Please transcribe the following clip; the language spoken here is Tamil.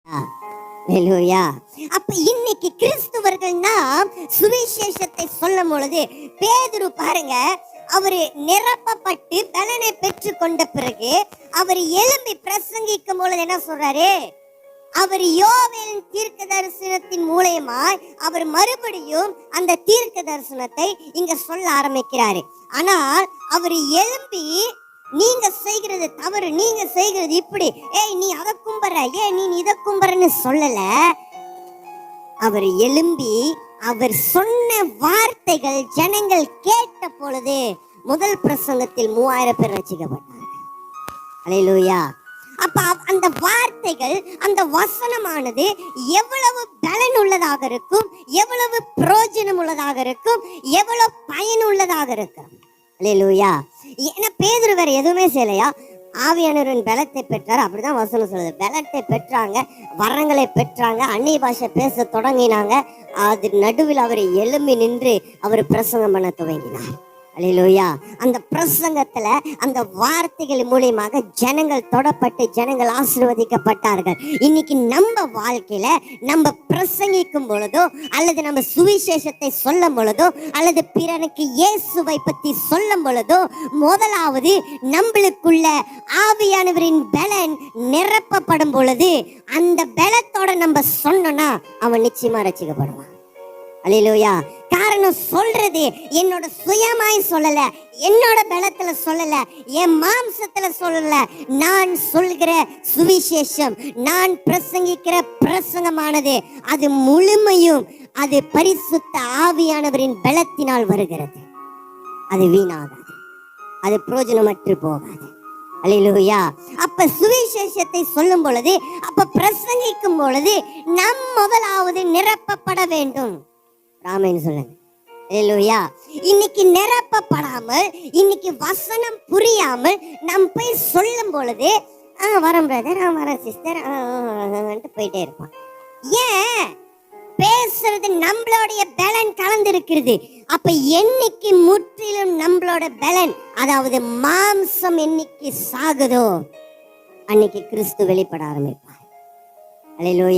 ஹalleluya. அப்ப இன்னைக்கு கிறிஸ்துவர்கள்னா சுவிசேஷத்தை சொல்லும் பொழுது பேதுரு பாருங்க, அவரு நிரப்பப்பட்டு பலனை பெற்று கொண்ட பிறகு அவர் எழும்பி பிரசங்கிக்கும் பொழுது என்ன சொல்றாரு? அவர் யோவேலின் தீர்க்க தரிசனத்தின் மூலமாய் அவர் மறுபடியும் அந்த தீர்க்க தரிசனத்தை இங்க சொல்ல ஆரம்பிக்கிறாரு. ஆனால் அவர் எழும்பி நீங்க செய்கிறது தவறு, நீங்க செய்கிறது இப்படி, ஏய் நீ அதை கும்பற, நீ இதை கும்பறன்னு சொல்லல. அவர் எழும்பி அவர் சொன்ன வார்த்தைகள் ஜனங்கள் கேட்ட பொழுது முதல் பிரசங்கத்தில் 3000 பேர் ரட்சிக்கப்பட்டார்கள். ஹalleluya. அப்ப அந்த வார்த்தைகள், அந்த வசனமானது எவ்வளவு பலன் உள்ளதாக இருக்கும், எவ்வளவு பிரயோஜனம் உள்ளதாக இருக்கும், எவ்வளவு பயனுள்ளதாக இருக்கும். ஹalleluya. ஏன்னா பேதுரு வேற எதுவுமே செய்யலையா, ஆவியானவரின் பலத்தை பெற்றார், அப்படிதான் வசனம் சொல்லுது. பலத்தை பெற்றாங்க, வரங்களை பெற்றாங்க, அந்நிய பாஷை பேச தொடங்கினாங்க. அது நடுவில் அவர் எழும்பி நின்று அவர் பிரசங்கம் பண்ண துவங்கினார். ஹalleluya. அந்த பிரசங்கத்துல அந்த வார்த்தைகள் மூலமாக ஜனங்கள் தொடப்பட்டு ஜனங்கள் ஆசீர்வதிக்கப்பட்டார்கள். இன்னைக்கு நம்ம வாழ்க்கையில நம்ம பிரசங்கிக்கும் பொழுதோ அல்லது நம்ம சுவிசேஷத்தை சொல்லும் பொழுதோ அல்லது பிறனுக்கு இயேசுவை பத்தி சொல்லும் பொழுதோ முதலாவது நம்மளுக்குள்ள ஆவியானவரின் பலன் நிரப்பப்படும் பொழுது அந்த பலத்தோட நம்ம சொன்னோம்னா அவன் நிச்சயமா ரட்சிக்கப்படுவான். ஹalleluya. காரணம் சொல்றது என்னோட சுயமாய் சொல்லல, என்னோட பலத்துல சொல்லல, என் மாம்சத்துல சொல்லல. நான் சொல்கிற சுவிசேஷம், நான் பிரசங்கிக்கிற பிரசங்கமானது அது முழுமையும் அது பரிசுத்த ஆவியானவரின் பலத்தினால் வருகிறது. அது வீணாகாது, அது பிரயோஜனமற்று போகாது. ஹalleluya. அப்ப சுவிசேஷத்தை சொல்லும் பொழுது, அப்ப பிரசங்கிக்கும் பொழுது நம் முதலாவது நிரப்பப்பட வேண்டும். ராமன் சொல்லுங்க. ஹalleluya. இன்னைக்கு நிரப்பப்படாமல், இன்னைக்கு வசனம் புரியாமல் நாம் போய் சொல்லும் பொழுது வரேன் பிரதர், வரேன் சிஸ்டர் போயிட்டே இருப்பான். ஏன்? பேசுறது நம்மளுடைய பலன் கலந்திருக்கிறது. அப்ப என்னைக்கு முற்றிலும் நம்மளோட பலன், அதாவது மாம்சம் என்னைக்கு சாகுதோ அன்னைக்கு கிறிஸ்து வெளிப்பட ஆரம்பிப்பார். ஹalleluya.